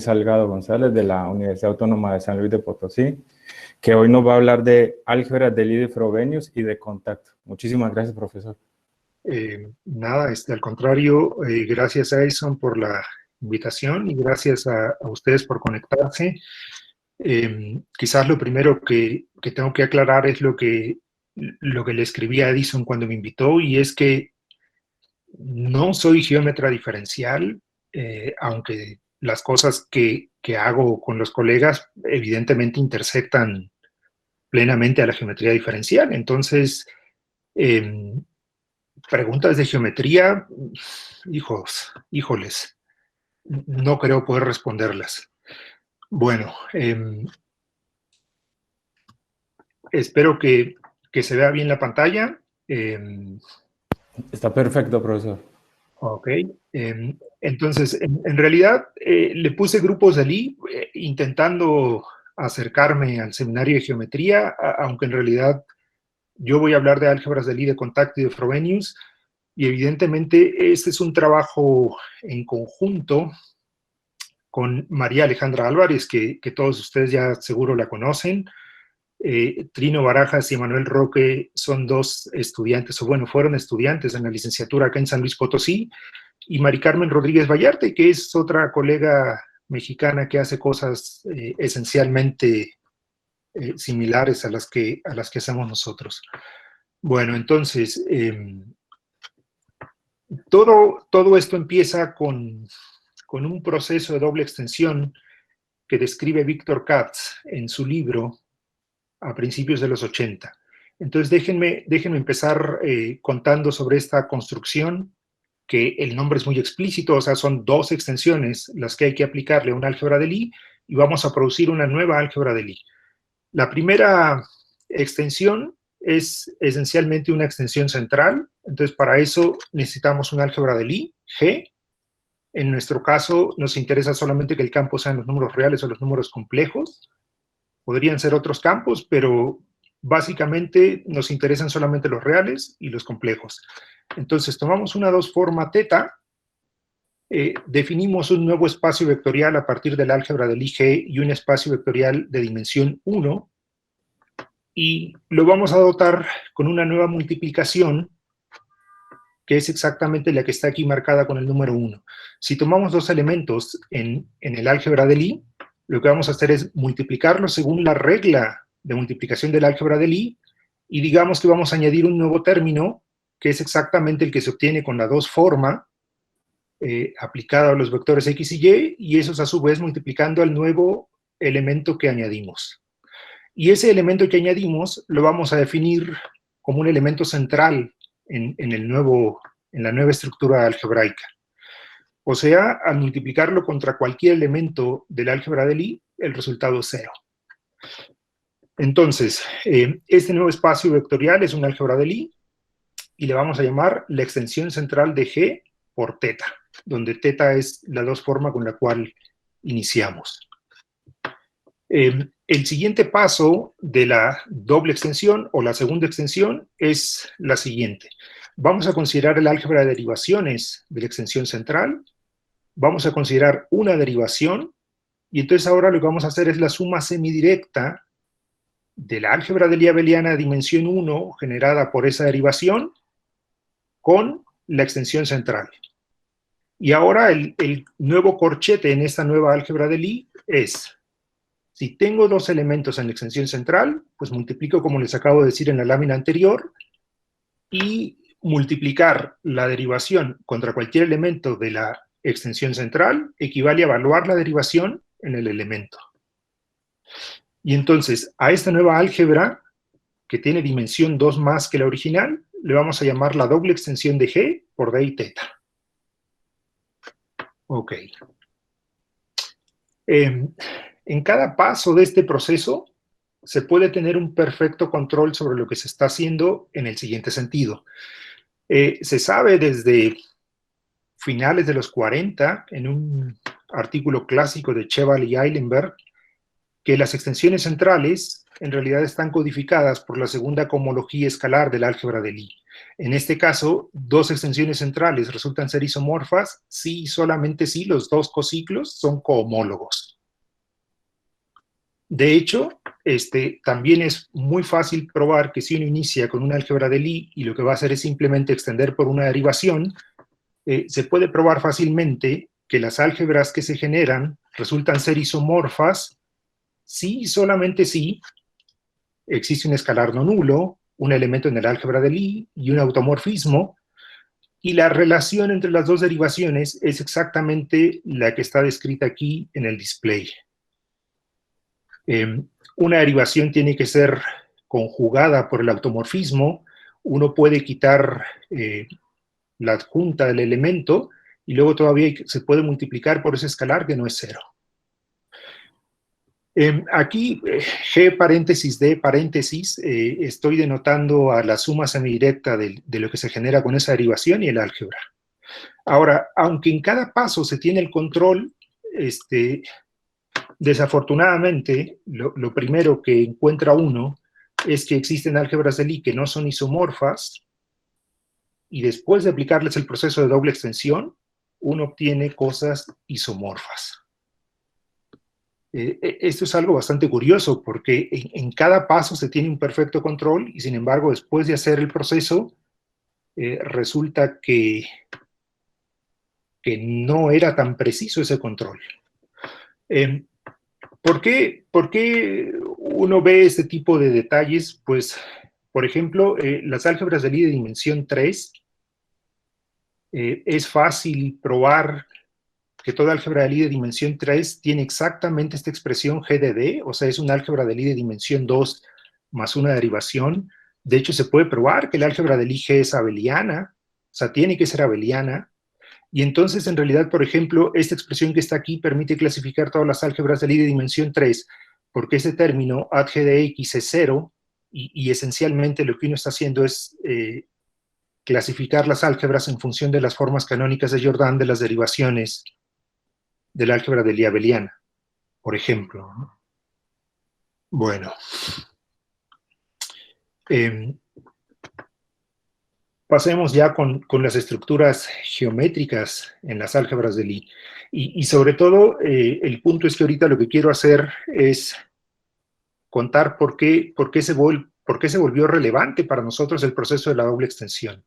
Salgado González de la Universidad Autónoma de San Luis de Potosí, que hoy nos va a hablar de álgebras de Lie de Frobenius y de contacto. Muchísimas gracias, profesor. Nada, al contrario, gracias a Edison por la invitación y gracias a ustedes por conectarse. Quizás lo primero que tengo que aclarar es lo que le escribí a Edison cuando me invitó, y es que no soy geómetra diferencial, aunque las cosas que hago con los colegas evidentemente intersectan plenamente a la geometría diferencial. Entonces, preguntas de geometría, híjoles, no creo poder responderlas. Bueno, espero que se vea bien la pantalla. Está perfecto, profesor. Ok. Entonces, en realidad, le puse grupos de Lie intentando acercarme al seminario de geometría, aunque en realidad yo voy a hablar de álgebras de Lie de contacto y de Frobenius, y evidentemente este es un trabajo en conjunto con María Alejandra Álvarez, que todos ustedes ya seguro la conocen. Trino Barajas y Manuel Roque son dos estudiantes, o bueno, fueron estudiantes en la licenciatura acá en San Luis Potosí, y Mari Carmen Rodríguez Vallarte, que es otra colega mexicana que hace cosas esencialmente similares a las que hacemos nosotros. Bueno, entonces, todo esto empieza con un proceso de doble extensión que describe Víctor Katz en su libro a principios de los 80. Entonces, déjenme empezar contando sobre esta construcción, que el nombre es muy explícito, o sea, son dos extensiones las que hay que aplicarle a una álgebra de Lie, y vamos a producir una nueva álgebra de Lie. La primera extensión es esencialmente una extensión central. Entonces, para eso necesitamos una álgebra de Lie, G. En nuestro caso, nos interesa solamente que el campo sean los números reales o los números complejos. Podrían ser otros campos, pero básicamente nos interesan solamente los reales y los complejos. Entonces, tomamos una dos forma teta, definimos un nuevo espacio vectorial a partir del álgebra del Lie y un espacio vectorial de dimensión 1, y lo vamos a dotar con una nueva multiplicación, que es exactamente la que está aquí marcada con el número 1. Si tomamos dos elementos en el álgebra de Lie, lo que vamos a hacer es multiplicarlos según la regla de multiplicación del álgebra de Lie, y digamos que vamos a añadir un nuevo término, que es exactamente el que se obtiene con la dos forma, aplicada a los vectores X y Y, y eso es a su vez multiplicando al nuevo elemento que añadimos. Y ese elemento que añadimos lo vamos a definir como un elemento central en la nueva estructura algebraica. O sea, al multiplicarlo contra cualquier elemento del álgebra de Lie, el resultado es 0. Entonces, este nuevo espacio vectorial es un álgebra de Lie, y le vamos a llamar la extensión central de G por teta, donde teta es la dos forma con la cual iniciamos. El siguiente paso de la doble extensión, o la segunda extensión, es la siguiente. Vamos a considerar el álgebra de derivaciones de la extensión central, vamos a considerar una derivación, y entonces ahora lo que vamos a hacer es la suma semidirecta de la álgebra de Lie abeliana de dimensión 1 generada por esa derivación con la extensión central. Y ahora el nuevo corchete en esta nueva álgebra de Lie es: si tengo dos elementos en la extensión central, pues multiplico, como les acabo de decir en la lámina anterior, y multiplicar la derivación contra cualquier elemento de la extensión central equivale a evaluar la derivación en el elemento. Y entonces, a esta nueva álgebra, que tiene dimensión 2 más que la original, le vamos a llamar la doble extensión de G por D y teta. Ok. En cada paso de este proceso se puede tener un perfecto control sobre lo que se está haciendo en el siguiente sentido. Se sabe desde finales de los 40, en un artículo clásico de Cheval y Eilenberg, que las extensiones centrales en realidad están codificadas por la segunda cohomología escalar del álgebra de Lie. En este caso, dos extensiones centrales resultan ser isomorfas si y solamente si los dos cociclos son cohomólogos. De hecho, también es muy fácil probar que si uno inicia con una álgebra de Lie y lo que va a hacer es simplemente extender por una derivación, se puede probar fácilmente que las álgebras que se generan resultan ser isomorfas si y solamente si existe un escalar no nulo, un elemento en el álgebra de Lie y un automorfismo, y la relación entre las dos derivaciones es exactamente la que está descrita aquí en el display. Una derivación tiene que ser conjugada por el automorfismo, uno puede quitar la adjunta del elemento, y luego todavía se puede multiplicar por ese escalar que no es cero. Aquí, G paréntesis D paréntesis, estoy denotando a la suma semidirecta de lo que se genera con esa derivación y el álgebra. Ahora, aunque en cada paso se tiene el control, desafortunadamente, lo primero que encuentra uno es que existen álgebras de Lie que no son isomorfas, y después de aplicarles el proceso de doble extensión, uno obtiene cosas isomorfas. Esto es algo bastante curioso, porque en cada paso se tiene un perfecto control, y sin embargo, después de hacer el proceso, resulta que no era tan preciso ese control. ¿Por qué uno ve este tipo de detalles? Pues, por ejemplo, las álgebras de Lie de dimensión 3, es fácil probar que toda álgebra de Lie de dimensión 3 tiene exactamente esta expresión G de D, o sea, es una álgebra de Lie de dimensión 2 más una derivación. De hecho, se puede probar que la álgebra de Lie G es abeliana, o sea, tiene que ser abeliana, y entonces, en realidad, por ejemplo, esta expresión que está aquí permite clasificar todas las álgebras de Lie de dimensión 3, porque ese término, ad G de X, es cero, y esencialmente lo que uno está haciendo es clasificar las álgebras en función de las formas canónicas de Jordan de las derivaciones del álgebra de Lie abeliana, por ejemplo, ¿no? Bueno. Pasemos ya con las estructuras geométricas en las álgebras de Lie. Y sobre todo, el punto es que ahorita lo que quiero hacer es contar por qué se volvió relevante para nosotros el proceso de la doble extensión.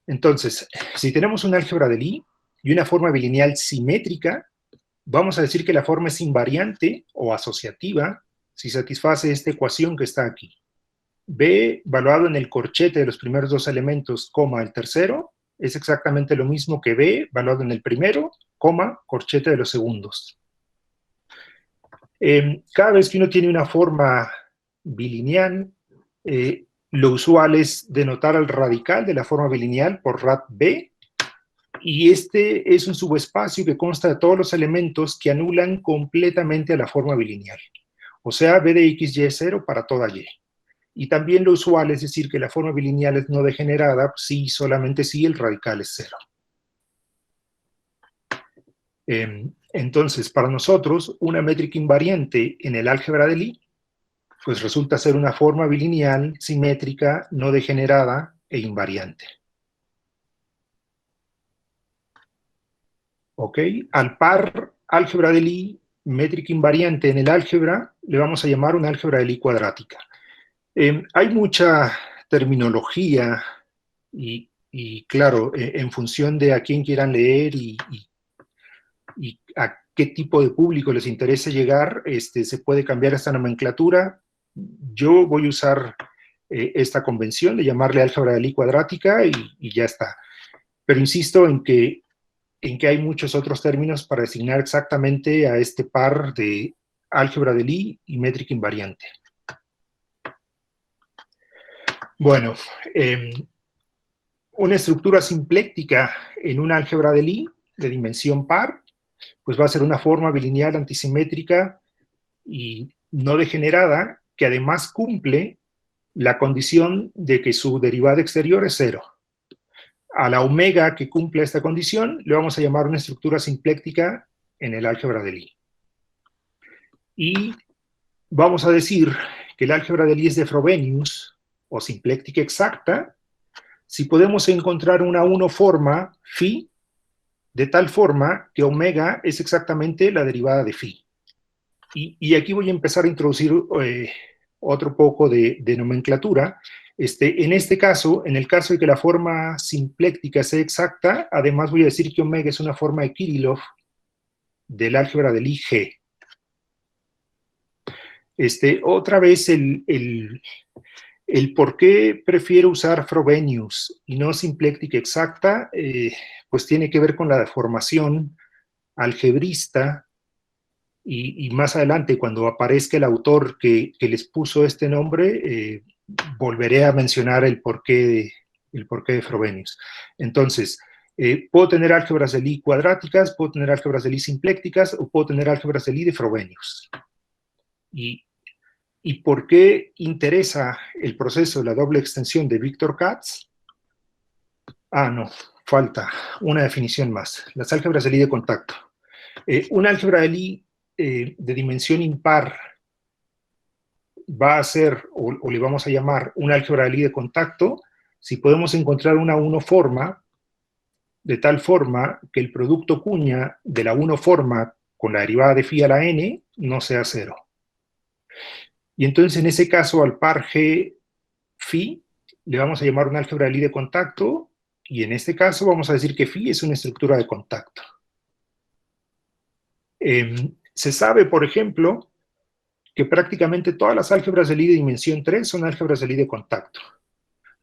Entonces, si tenemos una álgebra de Lie y una forma bilineal simétrica, vamos a decir que la forma es invariante o asociativa si satisface esta ecuación que está aquí. B, valuado en el corchete de los primeros dos elementos, coma, el tercero, es exactamente lo mismo que B, valuado en el primero, coma, corchete de los segundos. Cada vez que uno tiene una forma bilineal, lo usual es denotar al radical de la forma bilineal por rad B, y este es un subespacio que consta de todos los elementos que anulan completamente a la forma bilineal. O sea, B de X y es 0 para toda Y. Y también lo usual es decir que la forma bilineal es no degenerada si solamente si el radical es 0. Entonces, para nosotros, una métrica invariante en el álgebra de Lie, pues resulta ser una forma bilineal, simétrica, no degenerada e invariante. ¿Ok? Al par álgebra de Lie, métrica invariante en el álgebra, le vamos a llamar una álgebra de Lie cuadrática. Hay mucha terminología y claro, en función de a quién quieran leer y a qué tipo de público les interese llegar, se puede cambiar esta nomenclatura. Yo voy a usar esta convención de llamarle álgebra de Lie cuadrática y ya está. Pero insisto en que hay muchos otros términos para designar exactamente a este par de álgebra de Lie y métrica invariante. Bueno, una estructura simpléctica en una álgebra de Lie de dimensión par, pues va a ser una forma bilineal antisimétrica y no degenerada, que además cumple la condición de que su derivada exterior es 0. A la omega que cumple esta condición le vamos a llamar una estructura simpléctica en el álgebra de Lie. Y vamos a decir que el álgebra de Lie es de Frobenius, o simpléctica exacta, si podemos encontrar una unoforma phi de tal forma que omega es exactamente la derivada de phi. Y aquí voy a empezar a introducir otro poco de nomenclatura. En este caso, en el caso de que la forma simpléctica sea exacta, además voy a decir que omega es una forma de Kirillov del álgebra del Ig. Otra vez el por qué prefiero usar Frobenius y no simpléctica exacta, pues tiene que ver con la deformación algebrista y más adelante, cuando aparezca el autor que les puso este nombre, volveré a mencionar el porqué de Frobenius. Entonces, puedo tener álgebras de Lie cuadráticas, puedo tener álgebras de Lie simplécticas, o puedo tener álgebras de Lie de Frobenius. ¿Y por qué interesa el proceso de la doble extensión de Victor Katz? Ah, no, falta una definición más. Las álgebras de Lie de contacto. Una álgebra de Lie de dimensión impar va a ser, o le vamos a llamar, una álgebra de Lie de contacto, si podemos encontrar una unoforma, de tal forma que el producto cuña de la unoforma con la derivada de phi a la n no sea cero. Y entonces, en ese caso, al par G phi le vamos a llamar una álgebra de Lie de contacto, y en este caso vamos a decir que phi es una estructura de contacto. Se sabe, por ejemplo, que prácticamente todas las álgebras de Lie de dimensión 3 son álgebras de Lie de contacto.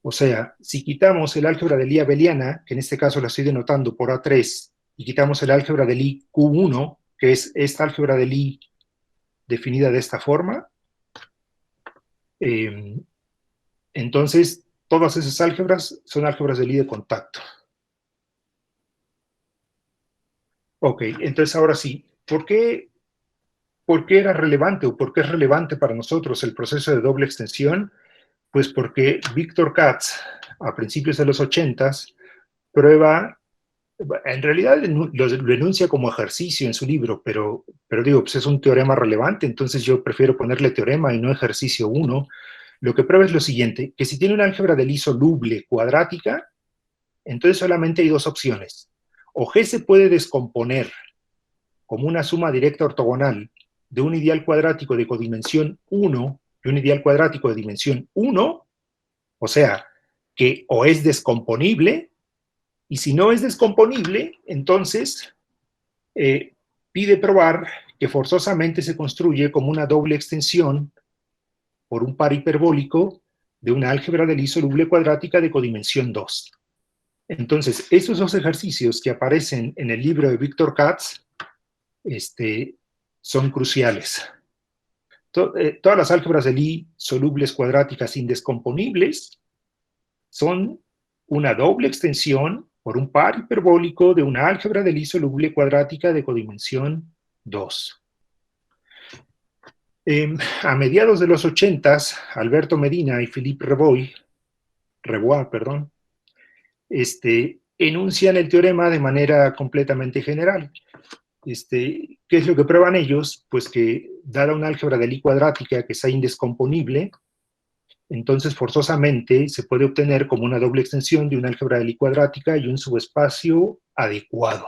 O sea, si quitamos el álgebra de Lie abeliana, que en este caso la estoy denotando por A3, y quitamos el álgebra de Lie Q1, que es esta álgebra de Lie definida de esta forma, entonces todas esas álgebras son álgebras de Lie de contacto. Ok, entonces ahora sí, ¿por qué era relevante o por qué es relevante para nosotros el proceso de doble extensión? Pues porque Victor Katz, a principios de los 80s, prueba, en realidad lo enuncia como ejercicio en su libro, pero digo, pues es un teorema relevante, entonces yo prefiero ponerle teorema y no ejercicio 1. Lo que prueba es lo siguiente, que si tiene una álgebra de Lie soluble cuadrática, entonces solamente hay dos opciones. O G se puede descomponer como una suma directa ortogonal de un ideal cuadrático de codimensión 1 y un ideal cuadrático de dimensión 1, o sea, que o es descomponible, y si no es descomponible, entonces pide probar que forzosamente se construye como una doble extensión por un par hiperbólico de una álgebra de Lie soluble cuadrática de codimensión 2. Entonces, esos dos ejercicios que aparecen en el libro de Victor Katz son cruciales. Todas las álgebras de Lie solubles cuadráticas indescomponibles son una doble extensión por un par hiperbólico de una álgebra de Lie soluble cuadrática de codimensión 2. A mediados de los 80s, Alberto Medina y Philippe Rebois, enuncian el teorema de manera completamente general. ¿Qué es lo que prueban ellos? Pues que, dada una álgebra de Lie cuadrática que sea indescomponible, entonces forzosamente se puede obtener como una doble extensión de una álgebra de Lie cuadrática y un subespacio adecuado.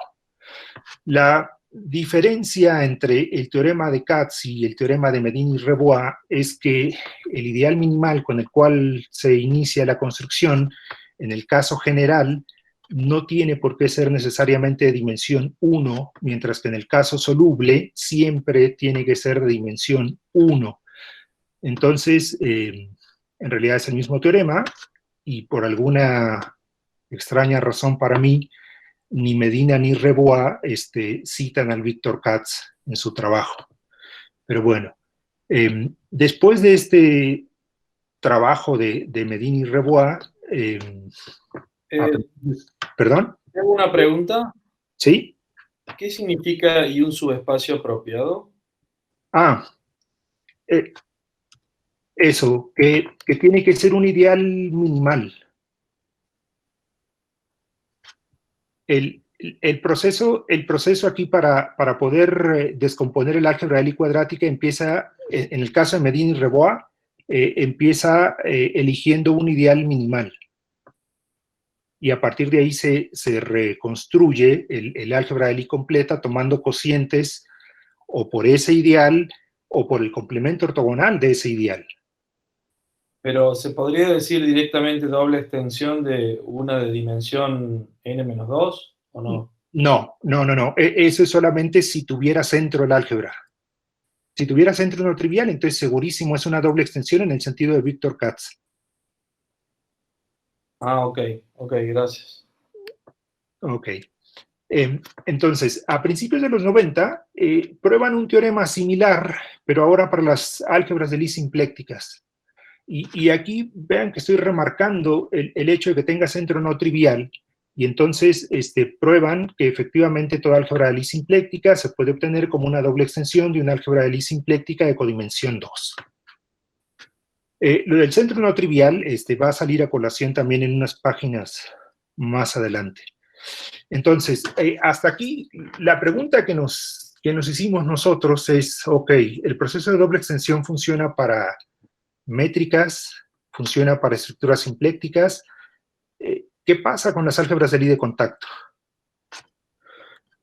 La diferencia entre el teorema de Katz y el teorema de Medina y Rebois es que el ideal minimal con el cual se inicia la construcción, en el caso general, no tiene por qué ser necesariamente de dimensión 1, mientras que en el caso soluble siempre tiene que ser de dimensión 1. Entonces, en realidad es el mismo teorema, y por alguna extraña razón para mí, ni Medina ni Rebois citan al Victor Katz en su trabajo. Pero bueno, después de este trabajo de Medina y Rebois, ¿perdón? Tengo una pregunta. ¿Sí? ¿Qué significa y un subespacio apropiado? Eso, que tiene que ser un ideal minimal. El proceso aquí para poder descomponer el álgebra de Lie cuadrática empieza, en el caso de Medina y Rebois, empieza eligiendo un ideal minimal. y a partir de ahí se reconstruye el álgebra de Lie completa tomando cocientes o por ese ideal o por el complemento ortogonal de ese ideal. Pero ¿se podría decir directamente doble extensión de una de dimensión n-2 o no? No. Eso es solamente si tuviera centro el álgebra. Si tuviera centro no trivial, entonces segurísimo es una doble extensión en el sentido de Victor Katz. Ah, ok, gracias. Ok. Entonces, a principios de los 90, prueban un teorema similar, pero ahora para las álgebras de Lie simplécticas. Y aquí vean que estoy remarcando el hecho de que tenga centro no trivial, y entonces prueban que efectivamente toda álgebra de Lie simpléctica se puede obtener como una doble extensión de una álgebra de Lie simpléctica de codimensión 2. Lo del centro no trivial va a salir a colación también en unas páginas más adelante. Entonces, hasta aquí, la pregunta que nos hicimos nosotros es, ok, el proceso de doble extensión funciona para métricas, funciona para estructuras simplécticas. ¿Qué pasa con las álgebras de Lie de contacto?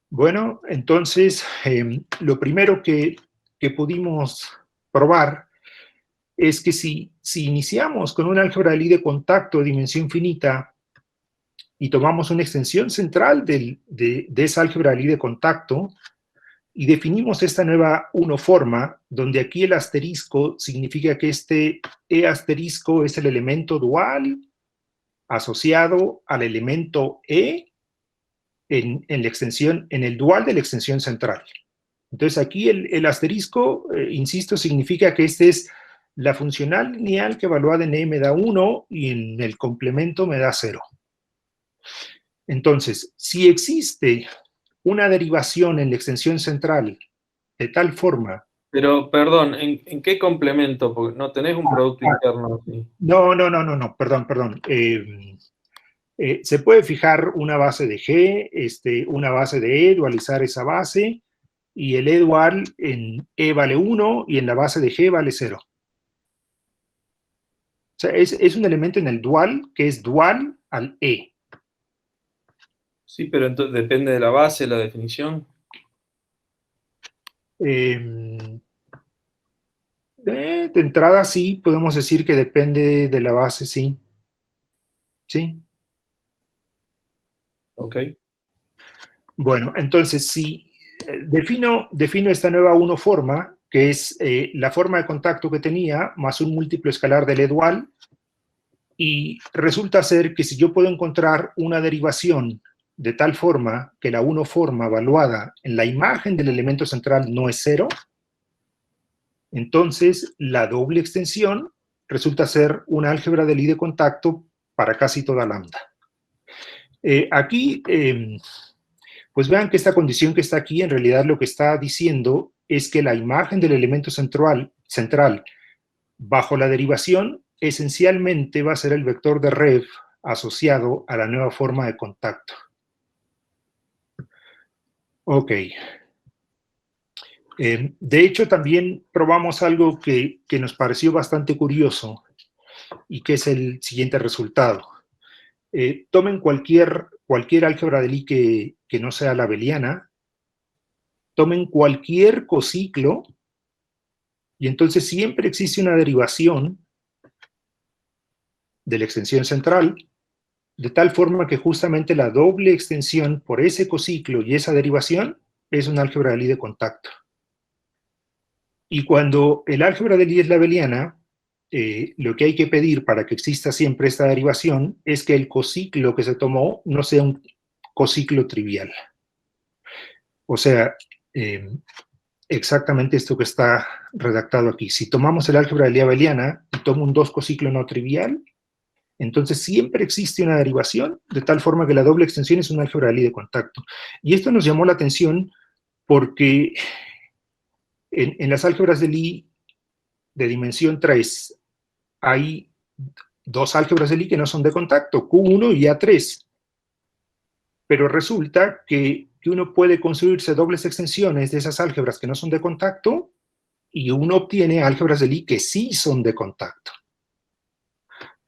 Bueno, entonces, lo primero que pudimos probar es que si iniciamos con una álgebra de Lie de contacto de dimensión finita y tomamos una extensión central de esa álgebra de Lie de contacto y definimos esta nueva forma, donde aquí el asterisco significa que este E asterisco es el elemento dual asociado al elemento E en la extensión, en el dual de la extensión central. Entonces aquí el asterisco, insisto, significa que esta es la funcional lineal que evaluada en E me da 1 y en el complemento me da 0. Entonces, si existe una derivación en la extensión central de tal forma... Pero, perdón, ¿en qué complemento? Porque no tenés un producto interno así. No, perdón. Se puede fijar una base de G, una base de E, dualizar esa base, y el E dual en E vale 1 y en la base de G vale 0. O sea, es un elemento en el dual que es dual al E. Sí, pero entonces depende de la base, la definición. De entrada sí, podemos decir que depende de la base, sí. Sí. Ok. Bueno, entonces si defino esta nueva forma, que es la forma de contacto que tenía, más un múltiplo escalar del E dual, y resulta ser que si yo puedo encontrar una derivación de tal forma que la forma evaluada en la imagen del elemento central no es 0, entonces la doble extensión resulta ser una álgebra de Lie de contacto para casi toda lambda. Aquí, pues vean que esta condición que está aquí en realidad lo que está diciendo es que la imagen del elemento central bajo la derivación esencialmente va a ser el vector de Rev asociado a la nueva forma de contacto. Ok. De hecho, también probamos algo que nos pareció bastante curioso y que es el siguiente resultado. Tomen cualquier álgebra de Lie que no sea la abeliana, tomen cualquier cociclo y entonces siempre existe una derivación de la extensión central, de tal forma que justamente la doble extensión por ese cociclo y esa derivación es un álgebra de Lie de contacto. Y cuando el álgebra de Lie es la abeliana, lo que hay que pedir para que exista siempre esta derivación es que el cociclo que se tomó no sea un cociclo trivial. O sea, exactamente esto que está redactado aquí. Si tomamos el álgebra de Lie abeliana y tomo un 2 cociclo no trivial, entonces siempre existe una derivación, de tal forma que la doble extensión es un álgebra de Lie de contacto. Y esto nos llamó la atención porque en las álgebras de Lie de dimensión 3 hay dos álgebras de Lie que no son de contacto, Q1 y A3. Pero resulta que uno puede construirse dobles extensiones de esas álgebras que no son de contacto y uno obtiene álgebras de Lie que sí son de contacto.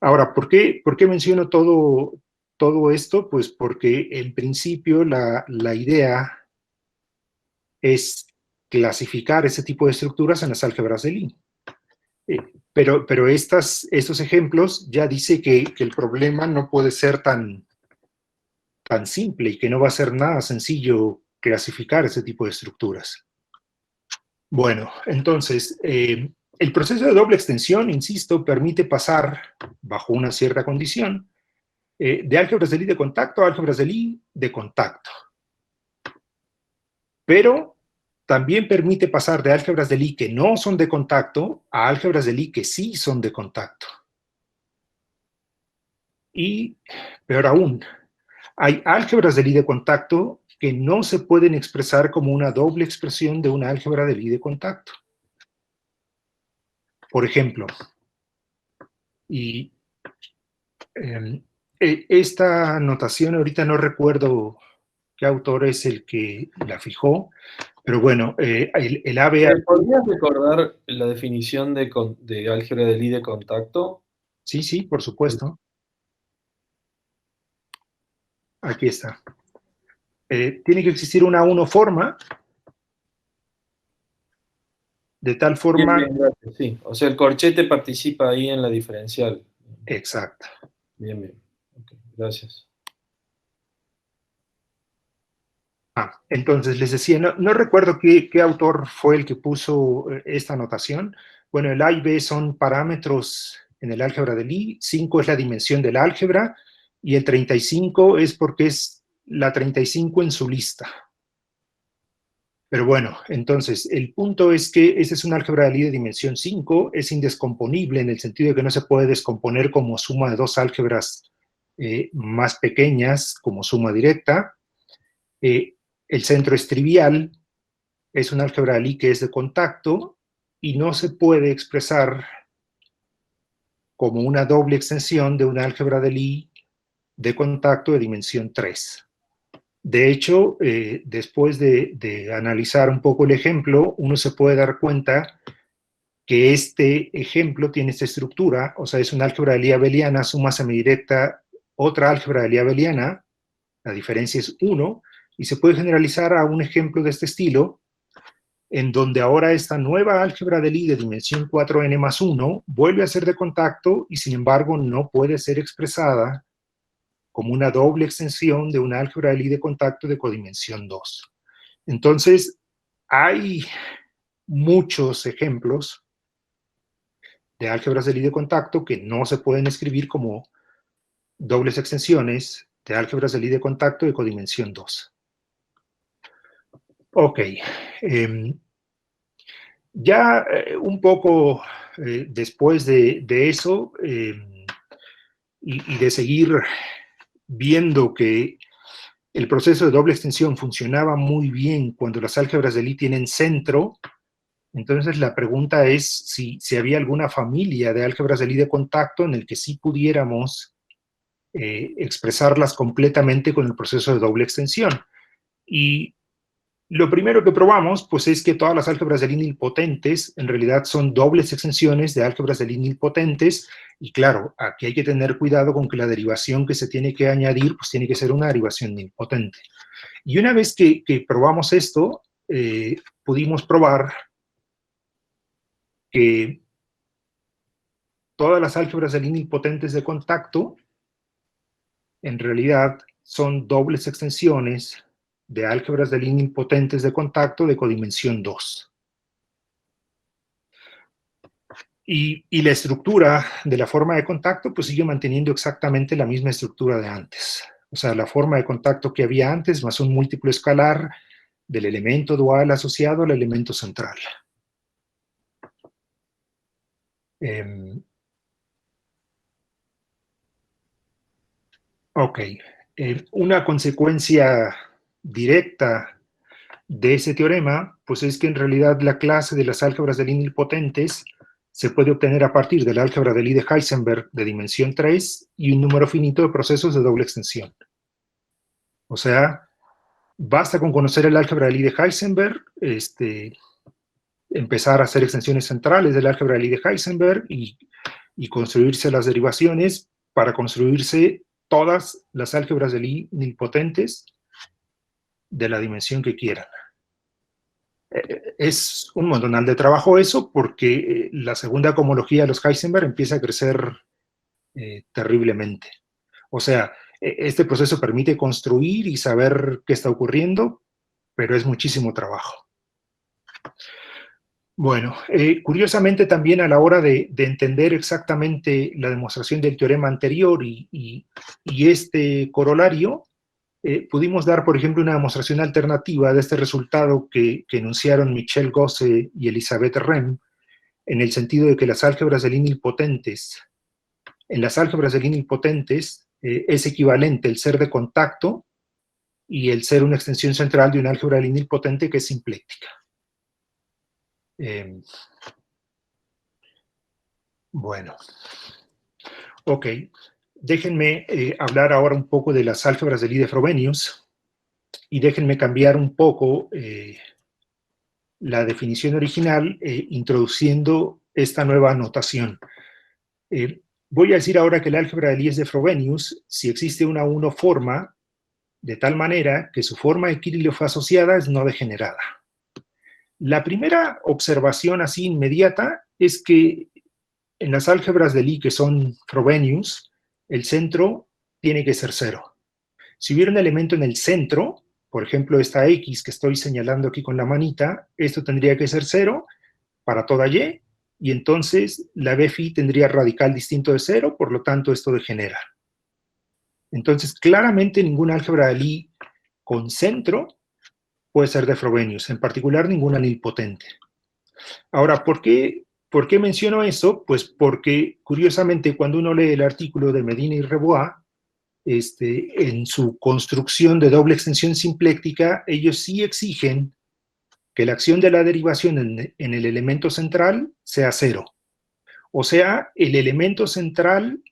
Ahora, ¿por qué menciono todo todo esto? Pues porque en principio la idea es clasificar ese tipo de estructuras en las álgebras de Lie. Pero estos ejemplos ya dice que el problema no puede ser tan simple y que no va a ser nada sencillo clasificar ese tipo de estructuras. Bueno, entonces, el proceso de doble extensión, insisto, permite pasar, bajo una cierta condición, de álgebras de Lie de contacto a álgebras de Lie de contacto. Pero también permite pasar de álgebras de Lie que no son de contacto a álgebras de Lie que sí son de contacto. Y, peor aún, hay álgebras de Lie de contacto que no se pueden expresar como una doble expresión de una álgebra de Lie de contacto. Por ejemplo, esta notación, ahorita no recuerdo qué autor es el que la fijó, pero bueno, el ABA... ¿Podrías recordar la definición de álgebra de Lie de contacto? Sí, por supuesto. Aquí está. Tiene que existir una forma, de tal forma... Bien, gracias, sí. O sea, el corchete participa ahí en la diferencial. Exacto. Bien. Okay, gracias. Entonces les decía, no recuerdo qué autor fue el que puso esta notación. Bueno, el A y B son parámetros en el álgebra de Lie, 5 es la dimensión del álgebra, y el 35 es porque es la 35 en su lista. Pero bueno, entonces, el punto es que esa es una álgebra de Lie de dimensión 5, es indescomponible en el sentido de que no se puede descomponer como suma de dos álgebras más pequeñas, como suma directa. El centro es trivial, es una álgebra de Lie que es de contacto y no se puede expresar como una doble extensión de una álgebra de Lie de contacto de dimensión 3. De hecho, después de analizar un poco el ejemplo, uno se puede dar cuenta que este ejemplo tiene esta estructura, o sea, es una álgebra de Lie abeliana, suma semidirecta, otra álgebra de Lie abeliana, la diferencia es 1, y se puede generalizar a un ejemplo de este estilo, en donde ahora esta nueva álgebra de Lie de dimensión 4n más 1 vuelve a ser de contacto y sin embargo no puede ser expresada como una doble extensión de una álgebra de Lie de contacto de codimensión 2. Entonces, hay muchos ejemplos de álgebras de Lie de contacto que no se pueden escribir como dobles extensiones de álgebras de Lie de contacto de codimensión 2. Ok. Ya un poco después de eso y de seguir viendo que el proceso de doble extensión funcionaba muy bien cuando las álgebras de Lie tienen centro, entonces la pregunta es si había alguna familia de álgebras de Lie de contacto en el que sí pudiéramos expresarlas completamente con el proceso de doble extensión. Y lo primero que probamos, pues, es que todas las álgebras de Lie nilpotentes en realidad son dobles extensiones de álgebras de Lie nilpotentes, y claro, aquí hay que tener cuidado con que la derivación que se tiene que añadir, pues tiene que ser una derivación nilpotente. Y una vez que probamos esto, pudimos probar que todas las álgebras de Lie nilpotentes de contacto en realidad son dobles extensiones de álgebras de Lie nilpotentes de contacto de codimensión 2. Y la estructura de la forma de contacto pues sigue manteniendo exactamente la misma estructura de antes. O sea, la forma de contacto que había antes más un múltiplo escalar del elemento dual asociado al elemento central. Ok. Una consecuencia directa de ese teorema, pues es que en realidad la clase de las álgebras de Lie nilpotentes se puede obtener a partir del álgebra de Lie de Heisenberg de dimensión 3 y un número finito de procesos de doble extensión. O sea, basta con conocer el álgebra de Lie de Heisenberg, empezar a hacer extensiones centrales del álgebra de Lie de Heisenberg y construirse las derivaciones para construirse todas las álgebras de Lie nilpotentes de la dimensión que quieran. Es un montonal de trabajo eso, porque la segunda cohomología de los Heisenberg empieza a crecer terriblemente. O sea, este proceso permite construir y saber qué está ocurriendo, pero es muchísimo trabajo. Bueno, curiosamente también a la hora de entender exactamente la demostración del teorema anterior y este corolario, pudimos dar, por ejemplo, una demostración alternativa de este resultado que enunciaron Michel Gosse y Elisabeth Rehm, en el sentido de que las álgebras de Lie nilpotentes, en las álgebras de Lie nilpotentes es equivalente el ser de contacto y el ser una extensión central de una álgebra de Lie nilpotente que es simpléctica. Bueno, ok. Déjenme hablar ahora un poco de las álgebras de Lie de Frobenius y déjenme cambiar un poco la definición original introduciendo esta nueva notación. Voy a decir ahora que la álgebra de Lie es de Frobenius si existe una forma de tal manera que su forma de Kirchhoff asociada es no degenerada. La primera observación así inmediata es que en las álgebras de Lie que son Frobenius, el centro tiene que ser 0. Si hubiera un elemento en el centro, por ejemplo esta X que estoy señalando aquí con la manita, esto tendría que ser 0 para toda y entonces la B-phi tendría radical distinto de 0, por lo tanto esto degenera. Entonces claramente ninguna álgebra de Lie con centro puede ser de Frobenius, en particular ninguna nilpotente. Ahora, ¿por qué menciono eso? Pues porque, curiosamente, cuando uno lee el artículo de Medina y Rebois, en su construcción de doble extensión simpléctica, ellos sí exigen que la acción de la derivación en el elemento central sea 0. O sea, el elemento central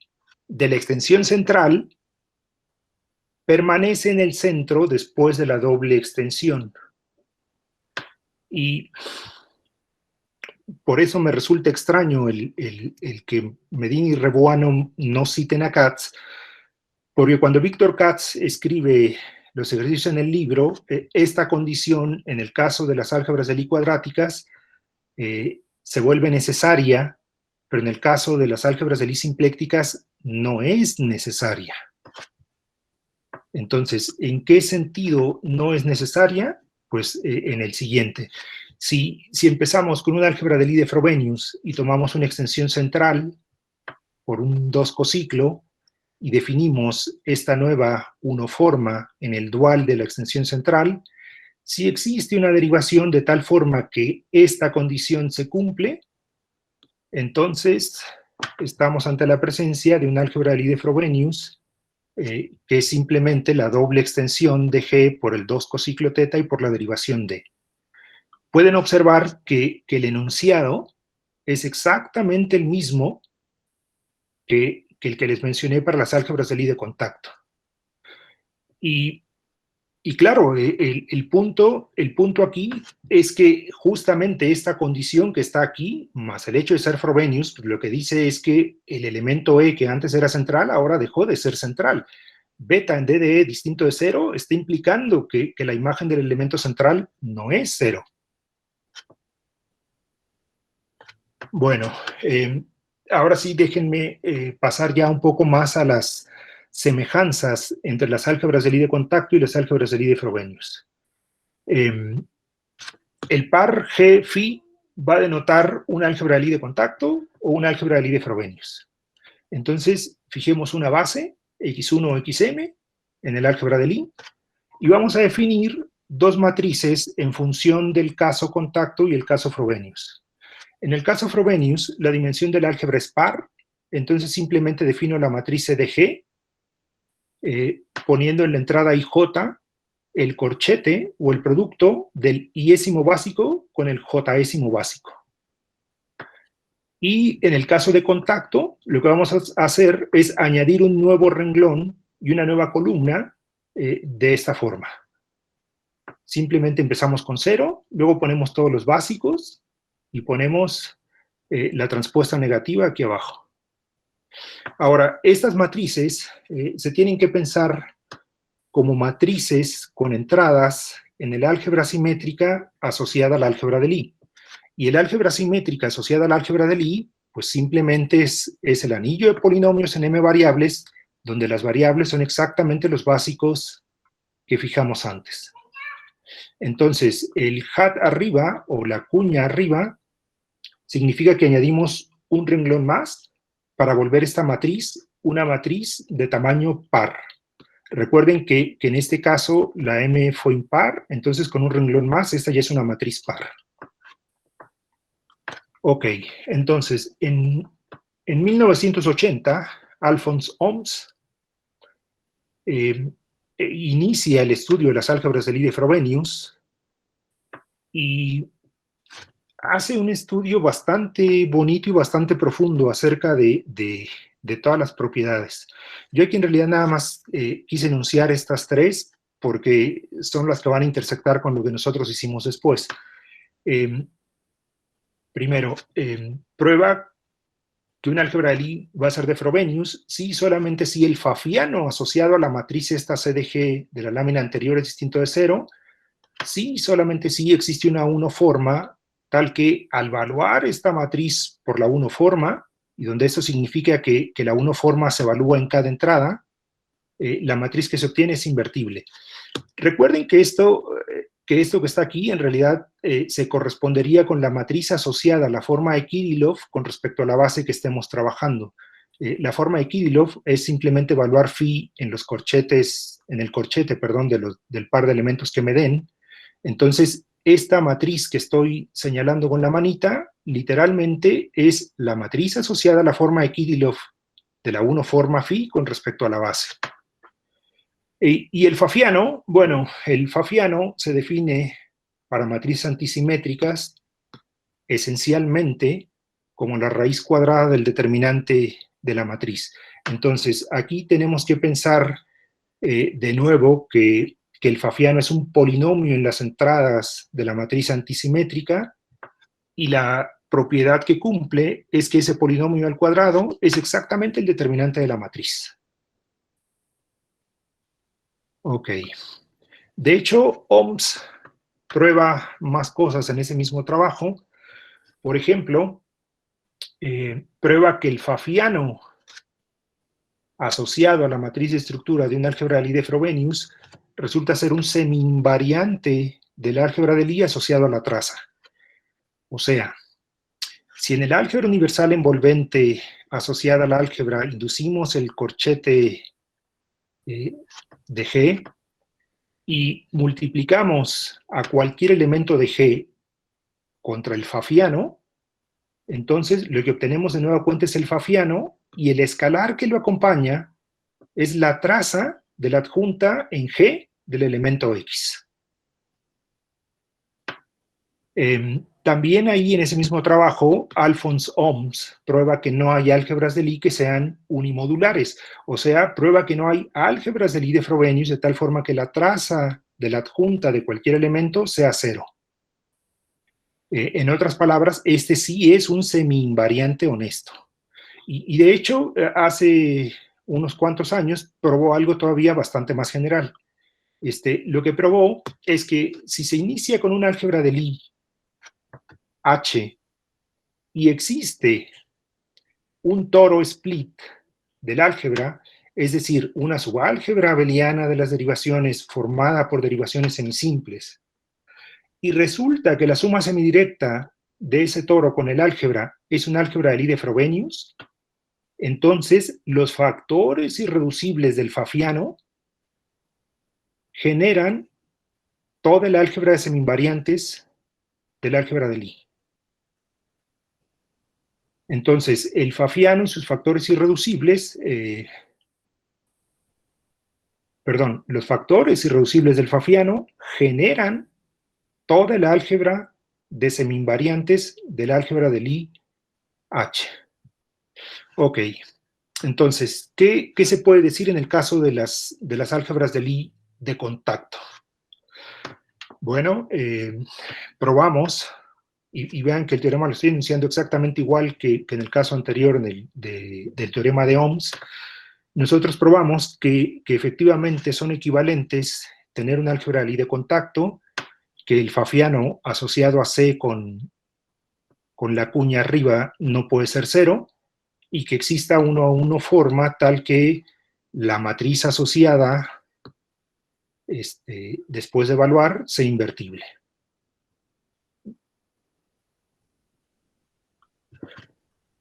de la extensión central permanece en el centro después de la doble extensión. Y por eso me resulta extraño el que Medina y Rebois no citen a Katz, porque cuando Victor Katz escribe los ejercicios en el libro, esta condición, en el caso de las álgebras de Lie cuadráticas, se vuelve necesaria, pero en el caso de las álgebras de Lie simplécticas no es necesaria. Entonces, ¿en qué sentido no es necesaria? Pues en el siguiente. Si empezamos con una álgebra de Lie de Frobenius y tomamos una extensión central por un 2 cociclo y definimos esta nueva unoforma en el dual de la extensión central, si existe una derivación de tal forma que esta condición se cumple, entonces estamos ante la presencia de una álgebra de Lie de Frobenius que es simplemente la doble extensión de G por el 2 cociclo teta y por la derivación D. Pueden observar que el enunciado es exactamente el mismo que el que les mencioné para las álgebras de Lie de contacto. Y claro, el punto aquí es que justamente esta condición que está aquí, más el hecho de ser Frobenius, lo que dice es que el elemento E que antes era central, ahora dejó de ser central. Beta en D de E distinto de 0 está implicando que la imagen del elemento central no es 0. Bueno, ahora sí déjenme pasar ya un poco más a las semejanzas entre las álgebras de Lie de contacto y las álgebras de Lie de Frobenius. El par G-phi va a denotar una álgebra de Lie de contacto o una álgebra de Lie de Frobenius. Entonces, fijemos una base, X1 o XM, en el álgebra de Lie, y vamos a definir dos matrices en función del caso contacto y el caso Frobenius. En el caso Frobenius, la dimensión del álgebra es par, entonces simplemente defino la matriz de G, poniendo en la entrada IJ el corchete o el producto del iésimo básico con el jésimo básico. Y en el caso de contacto, lo que vamos a hacer es añadir un nuevo renglón y una nueva columna de esta forma. Simplemente empezamos con 0, luego ponemos todos los básicos y ponemos la transpuesta negativa aquí abajo. Ahora, estas matrices se tienen que pensar como matrices con entradas en el álgebra simétrica asociada al álgebra de Lie. Y el álgebra simétrica asociada al álgebra de Lie, pues simplemente es el anillo de polinomios en m variables, donde las variables son exactamente los básicos que fijamos antes. Entonces, el hat arriba, o la cuña arriba, significa que añadimos un renglón más para volver esta matriz una matriz de tamaño par. Recuerden que en este caso la M fue impar, entonces con un renglón más, esta ya es una matriz par. Ok, entonces, en 1980, Alphonse Homs inicia el estudio de las álgebras de Lie de Frobenius y hace un estudio bastante bonito y bastante profundo acerca de todas las propiedades. Yo aquí en realidad nada más quise enunciar estas tres porque son las que van a intersectar con lo que nosotros hicimos después. Primero, prueba que un álgebra de Lie va a ser de Frobenius si solamente si el fafiano asociado a la matriz esta CDG de la lámina anterior es distinto de cero, si solamente si existe una unoforma tal que al evaluar esta matriz por la unoforma, y donde esto significa que la unoforma se evalúa en cada entrada, la matriz que se obtiene es invertible. Recuerden que esto que está aquí en realidad se correspondería con la matriz asociada a la forma de Kirillov con respecto a la base que estemos trabajando. La forma de Kirillov es simplemente evaluar phi en los corchetes, en el corchete, perdón, del par de elementos que me den. Entonces, esta matriz que estoy señalando con la manita, literalmente es la matriz asociada a la forma de Kirillov de la unoforma phi con respecto a la base. Y el fafiano, bueno, el fafiano se define para matrices antisimétricas esencialmente como la raíz cuadrada del determinante de la matriz. Entonces, aquí tenemos que pensar de nuevo que el fafiano es un polinomio en las entradas de la matriz antisimétrica y la propiedad que cumple es que ese polinomio al cuadrado es exactamente el determinante de la matriz. Ok. De hecho, Homs prueba más cosas en ese mismo trabajo. Por ejemplo, prueba que el fafiano asociado a la matriz de estructura de un álgebra de Lie de Frobenius resulta ser un semi-invariante del álgebra de Lie asociado a la traza. O sea, si en el álgebra universal envolvente asociada al álgebra inducimos el corchete de G y multiplicamos a cualquier elemento de G contra el fafiano, entonces lo que obtenemos de nueva cuenta es el fafiano y el escalar que lo acompaña es la traza de la adjunta en G del elemento X. También ahí en ese mismo trabajo, Alphonse Homs prueba que no hay álgebras de Lie que sean unimodulares, o sea, prueba que no hay álgebras de Lie de Frobenius de tal forma que la traza de la adjunta de cualquier elemento sea cero. En otras palabras, este sí es un semi-invariante honesto. Y de hecho, hace unos cuantos años probó algo todavía bastante más general. Lo que probó es que si se inicia con un álgebra de Lie H y existe un toro split del álgebra, es decir, una subálgebra abeliana de las derivaciones formada por derivaciones semisimples, y resulta que la suma semidirecta de ese toro con el álgebra es un álgebra de Lie de Frobenius, entonces los factores irreducibles del fafiano generan toda el álgebra de semi-invariantes del álgebra de Lie. Entonces, el fafiano y sus factores irreducibles, los factores irreducibles del fafiano generan toda el álgebra de semi-invariantes del álgebra de Lie H. Ok, entonces, ¿qué se puede decir en el caso de las álgebras de Lie de contacto? Bueno, probamos y vean que el teorema lo estoy enunciando exactamente igual que en el caso anterior del teorema de Ohms, nosotros probamos que efectivamente son equivalentes tener un álgebra de Lie de contacto, que el fafiano asociado a C con la cuña arriba no puede ser 0, y que exista 1 a 1 forma tal que la matriz asociada, después de evaluar, sea invertible.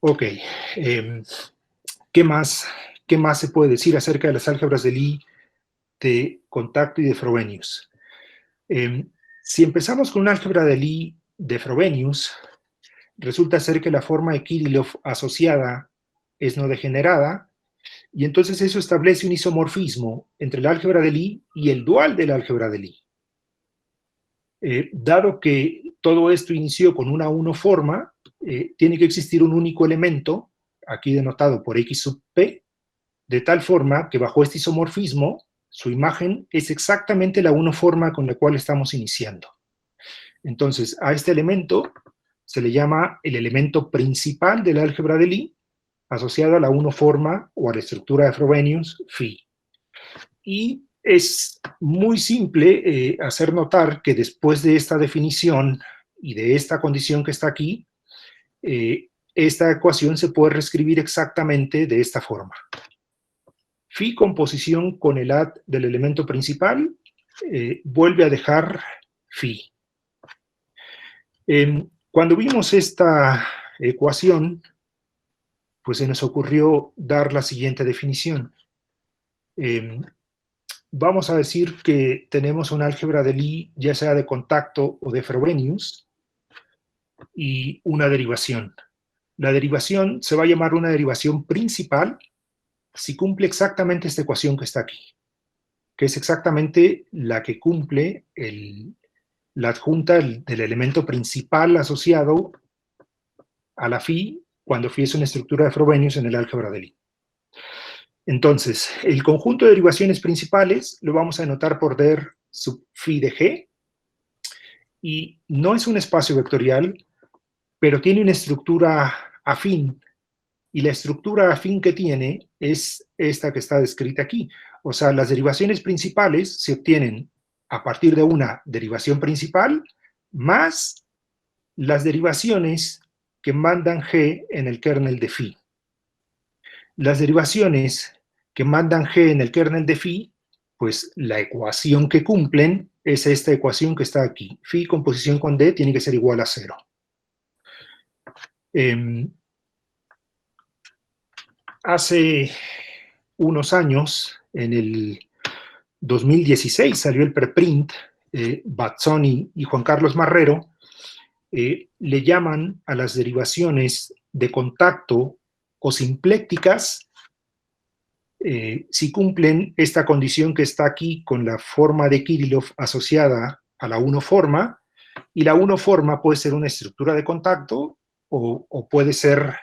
Ok, ¿qué más se puede decir acerca de las álgebras de Lie de contacto y de Frobenius? Si empezamos con una álgebra de Lie de Frobenius, resulta ser que la forma de Kirillov asociada es no degenerada, y entonces eso establece un isomorfismo entre el álgebra de Lie y el dual de la álgebra de Lie. Dado que todo esto inició con una 1 forma, tiene que existir un único elemento, aquí denotado por X sub P, de tal forma que bajo este isomorfismo, su imagen es exactamente la 1 forma con la cual estamos iniciando. Entonces, a este elemento se le llama el elemento principal del álgebra de Lie, asociado a la 1 forma o a la estructura de Frobenius, phi. Y es muy simple hacer notar que después de esta definición y de esta condición que está aquí, esta ecuación se puede reescribir exactamente de esta forma. Phi composición con el AD del elemento principal vuelve a dejar phi. Cuando vimos esta ecuación, pues se nos ocurrió dar la siguiente definición. Vamos a decir que tenemos un álgebra de Lie, ya sea de contacto o de Frobenius, y una derivación. La derivación se va a llamar una derivación principal si cumple exactamente esta ecuación que está aquí, que es exactamente la que cumple la adjunta del elemento principal asociado a la phi, cuando phi es una estructura de Frobenius en el álgebra de Lie. Entonces, el conjunto de derivaciones principales lo vamos a denotar por der sub phi de g, y no es un espacio vectorial, pero tiene una estructura afín, y la estructura afín que tiene es esta que está descrita aquí. O sea, las derivaciones principales se obtienen a partir de una derivación principal más las derivaciones que mandan g en el kernel de phi. Las derivaciones que mandan g en el kernel de phi, pues la ecuación que cumplen es esta ecuación que está aquí. Phi composición con d tiene que ser igual a 0. Hace unos años, en el 2016, salió el preprint, Bazzoni y Juan Carlos Marrero le llaman a las derivaciones de contacto o simplécticas si cumplen esta condición que está aquí con la forma de Kirillov asociada a la 1 forma, y la 1 forma puede ser una estructura de contacto o puede ser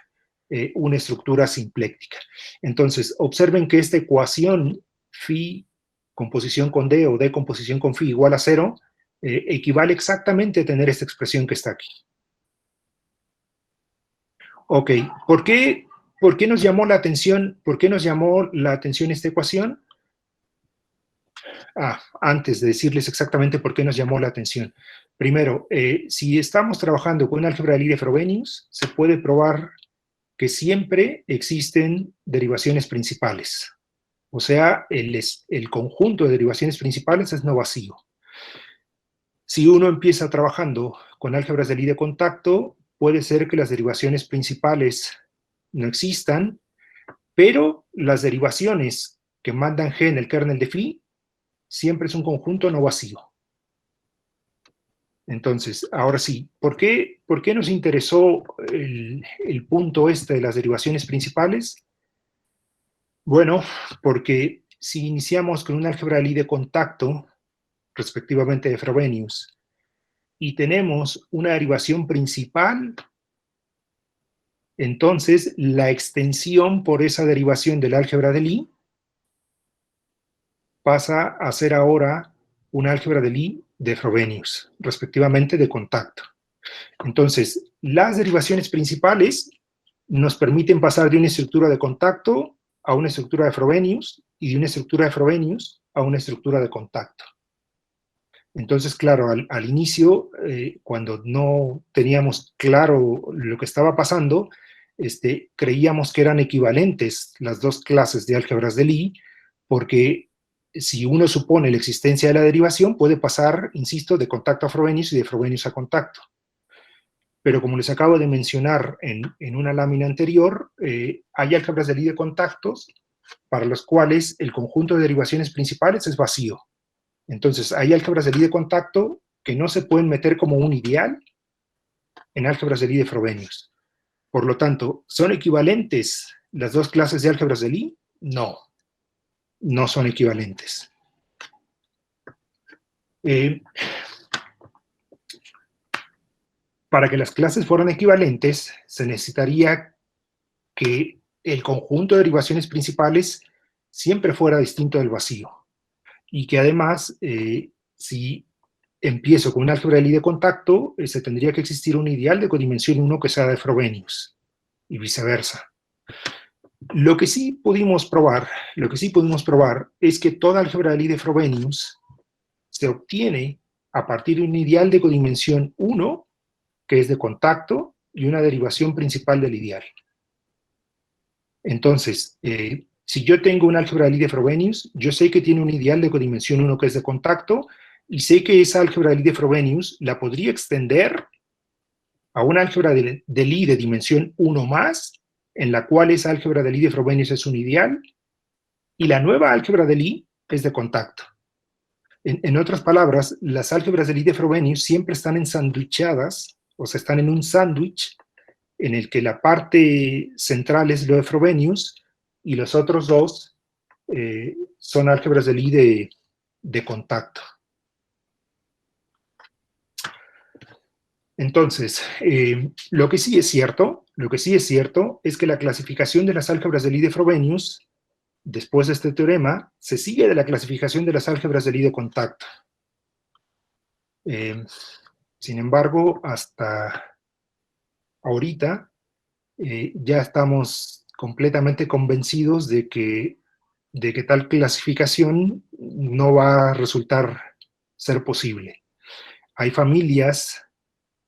una estructura simpléctica. Entonces, observen que esta ecuación phi composición con d o d composición con phi igual a 0 equivale exactamente a tener esta expresión que está aquí. Ok, ¿por qué nos llamó la atención? ¿Por qué nos llamó la atención esta ecuación? Antes de decirles exactamente por qué nos llamó la atención. Primero, si estamos trabajando con un álgebra de Lie de Frobenius, se puede probar que siempre existen derivaciones principales. O sea, el conjunto de derivaciones principales es no vacío. Si uno empieza trabajando con álgebras de Lie de contacto, puede ser que las derivaciones principales no existan, pero las derivaciones que mandan g en el kernel de phi siempre es un conjunto no vacío. Entonces, ahora sí, ¿por qué nos interesó el punto este de las derivaciones principales? Bueno, porque si iniciamos con un álgebra de Lie de contacto, respectivamente de Frobenius, y tenemos una derivación principal, entonces la extensión por esa derivación del álgebra de Lie pasa a ser ahora un álgebra de Lie de Frobenius, respectivamente de contacto. Entonces, las derivaciones principales nos permiten pasar de una estructura de contacto a una estructura de Frobenius, y de una estructura de Frobenius a una estructura de contacto. Entonces, claro, al inicio, cuando no teníamos claro lo que estaba pasando, creíamos que eran equivalentes las dos clases de álgebras de Lie, porque si uno supone la existencia de la derivación, puede pasar, insisto, de contacto a Frobenius y de Frobenius a contacto. Pero como les acabo de mencionar en una lámina anterior, hay álgebras de Lie de contactos para los cuales el conjunto de derivaciones principales es vacío. Entonces, hay álgebras de Lie de contacto que no se pueden meter como un ideal en álgebras de Lie de Frobenius. Por lo tanto, ¿son equivalentes las dos clases de álgebras de Lie? No, no son equivalentes. Para que las clases fueran equivalentes, se necesitaría que el conjunto de derivaciones principales siempre fuera distinto del vacío. Y que además, si empiezo con un álgebra de Lie de contacto, se tendría que existir un ideal de codimensión 1 que sea de Frobenius, y viceversa. Lo que sí pudimos probar es que toda álgebra de Lie de Frobenius se obtiene a partir de un ideal de codimensión 1, que es de contacto, y una derivación principal del ideal. Entonces, si yo tengo un álgebra de Lie de Frobenius, yo sé que tiene un ideal de codimensión 1 que es de contacto, y sé que esa álgebra de Lie de Frobenius la podría extender a una álgebra de Lie de dimensión 1 más, en la cual esa álgebra de Lie de Frobenius es un ideal, y la nueva álgebra de Lie es de contacto. En otras palabras, las álgebras de Lie de Frobenius siempre están ensanduichadas, o sea, están en un sándwich en el que la parte central es lo de Frobenius, y los otros dos son álgebras de Lie de contacto. Entonces, lo que sí es cierto es que la clasificación de las álgebras de Lie de Frobenius, después de este teorema, se sigue de la clasificación de las álgebras de Lie de contacto. Sin embargo, hasta ahorita, ya estamos completamente convencidos de que tal clasificación no va a resultar ser posible. Hay familias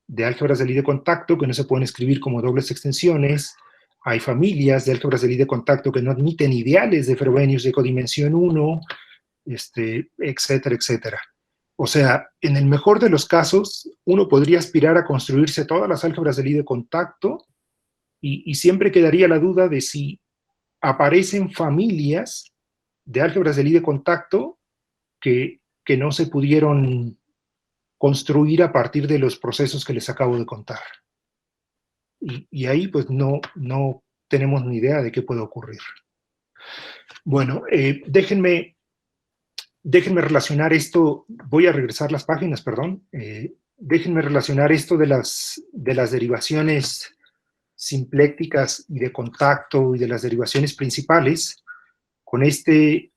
de álgebras de Lie de contacto que no se pueden escribir como dobles extensiones, hay familias de álgebras de Lie de contacto que no admiten ideales de Frobenius de codimensión 1, etcétera, etcétera. O sea, en el mejor de los casos, uno podría aspirar a construirse todas las álgebras de Lie de contacto, y siempre quedaría la duda de si aparecen familias de álgebras de Lie de contacto que no se pudieron construir a partir de los procesos que les acabo de contar. Y ahí pues no tenemos ni idea de qué puede ocurrir. Bueno, déjenme relacionar esto, voy a regresar las páginas, perdón. Déjenme relacionar esto de las derivaciones simplécticas y de contacto y de las derivaciones principales con este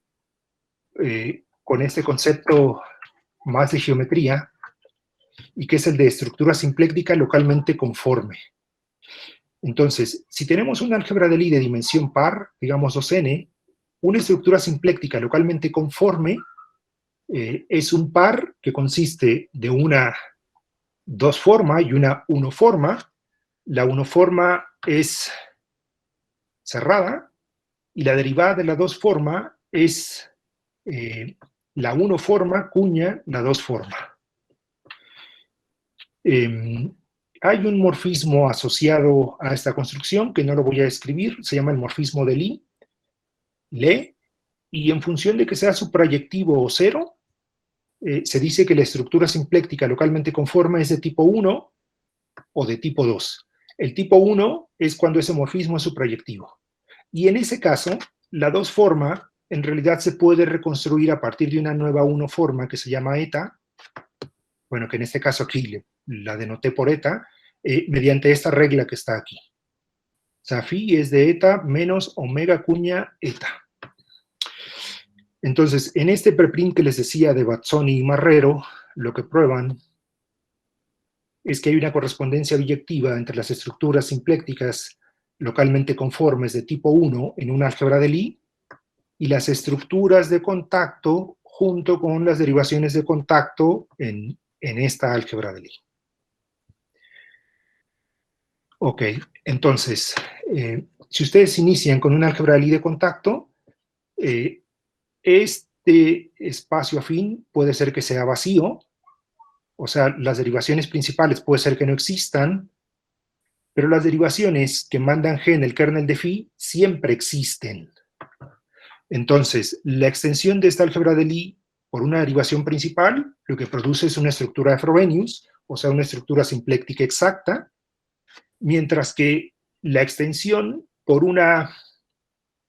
concepto más de geometría, y que es el de estructura simpléctica localmente conforme. Entonces, si tenemos un álgebra de Lie de dimensión par, digamos 2n, una estructura simpléctica localmente conforme es un par que consiste de una dos forma y una uno forma. La uno forma es cerrada, y la derivada de la dos forma es la uno forma cuña la dos forma. Hay un morfismo asociado a esta construcción que no lo voy a describir, se llama el morfismo de Lie, y en función de que sea suprayectivo o cero, se dice que la estructura simpléctica localmente conforme es de tipo 1 o de tipo 2. El tipo 1 es cuando ese morfismo es suprayectivo. Y en ese caso, la dos forma en realidad se puede reconstruir a partir de una nueva 1 forma que se llama eta, bueno, que en este caso aquí la denoté por eta, mediante esta regla que está aquí. O sea, phi es de eta menos omega cuña eta. Entonces, en este preprint que les decía de Bazzoni y Marrero, lo que prueban es que hay una correspondencia biyectiva entre las estructuras simplécticas localmente conformes de tipo 1 en un álgebra de Lie y las estructuras de contacto junto con las derivaciones de contacto en esta álgebra de Lie. Ok, entonces, si ustedes inician con un álgebra de Lie de contacto, este espacio afín puede ser que sea vacío, o sea, las derivaciones principales puede ser que no existan, pero las derivaciones que mandan G en el kernel de phi siempre existen. Entonces, la extensión de esta álgebra de Lie por una derivación principal, lo que produce es una estructura de Frobenius, o sea, una estructura simpléctica exacta, mientras que la extensión por una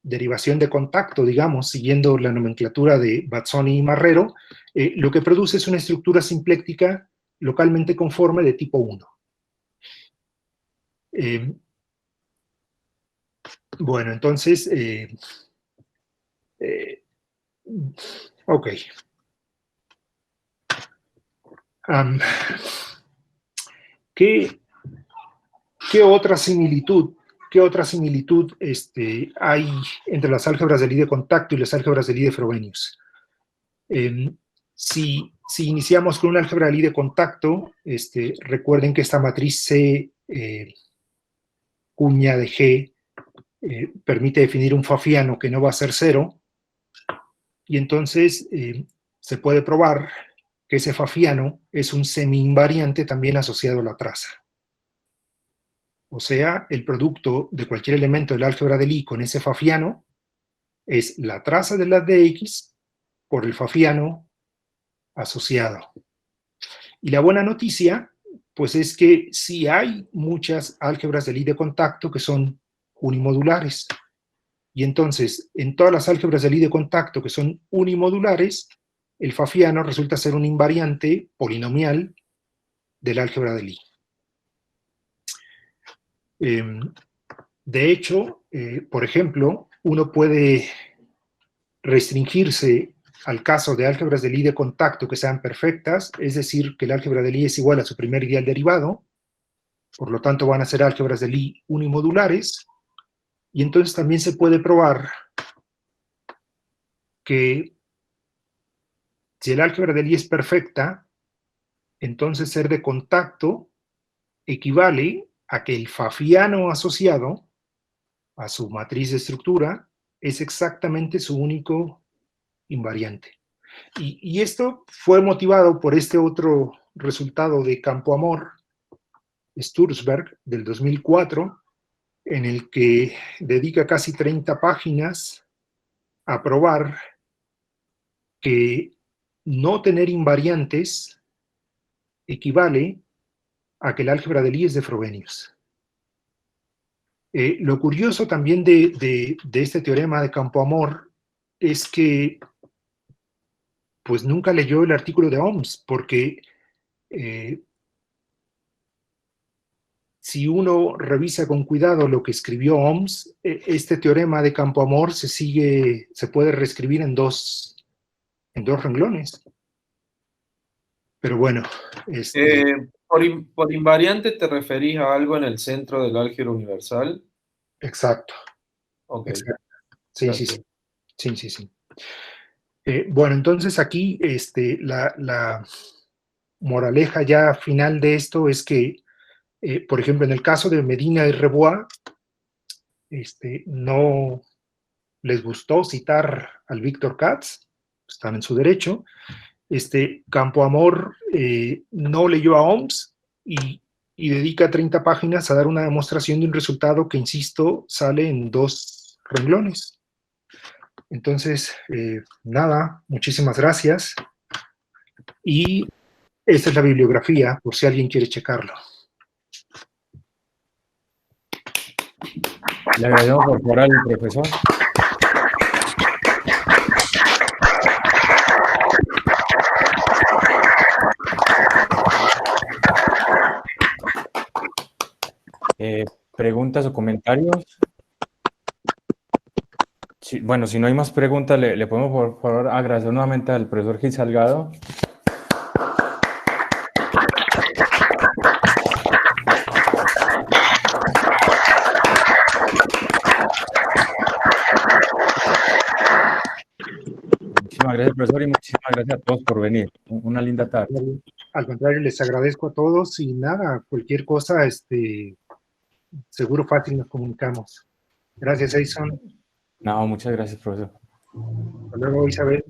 derivación de contacto, digamos, siguiendo la nomenclatura de Bazzoni y Marrero, lo que produce es una estructura simpléctica localmente conforme de tipo 1. Bueno, entonces, ok. ¿Qué otra similitud hay entre las álgebras de Lie de contacto y las álgebras de Lie de Frobenius? Si iniciamos con una álgebra de Lie de contacto, recuerden que esta matriz C cuña de G permite definir un fafiano que no va a ser 0, y entonces se puede probar que ese fafiano es un semi-invariante también asociado a la traza. O sea, el producto de cualquier elemento del álgebra de Lie con ese fafiano es la traza de la de X por el fafiano asociado. Y la buena noticia, pues es que sí hay muchas álgebras de Lie de contacto que son unimodulares. Y entonces, en todas las álgebras de Lie de contacto que son unimodulares, el fafiano resulta ser un invariante polinomial del álgebra de Lie. De hecho, por ejemplo, uno puede restringirse al caso de álgebras de Lie de contacto que sean perfectas, es decir, que el álgebra de Lie es igual a su primer ideal derivado, por lo tanto van a ser álgebras de Lie unimodulares, y entonces también se puede probar que si el álgebra de Lie es perfecta, entonces ser de contacto equivale a que el fafiano asociado a su matriz de estructura es exactamente su único invariante. Y esto fue motivado por este otro resultado de Campoamor, Sturzberg, del 2004, en el que dedica casi 30 páginas a probar que no tener invariantes equivale a que el álgebra de Lie es de Frobenius. Lo curioso también de este teorema de Campoamor es que pues nunca leyó el artículo de Oms, porque si uno revisa con cuidado lo que escribió Oms, este teorema de Campoamor se puede reescribir en dos renglones. Pero bueno. Por invariante te referís a algo en el centro del álgebra universal. Exacto. Ok. Exacto. Sí. Bueno, entonces aquí la moraleja ya final de esto es que, por ejemplo, en el caso de Medina y Rebois, no les gustó citar al Victor Katz, están en su derecho. Campoamor no leyó a Oms y dedica 30 páginas a dar una demostración de un resultado que, insisto, sale en dos renglones. Entonces, nada, muchísimas gracias. Y esta es la bibliografía, por si alguien quiere checarlo. Le agradecemos por favor al profesor. ¿Preguntas o comentarios? Sí, bueno, si no hay más preguntas, le podemos por favor agradecer nuevamente al profesor Gil Salgado. Gracias, profesor, y muchísimas gracias a todos por venir. Una linda tarde. Al contrario, les agradezco a todos y nada, cualquier cosa, seguro fácil nos comunicamos. Gracias, Edison. No, muchas gracias, profesor. Hasta luego, Isabel.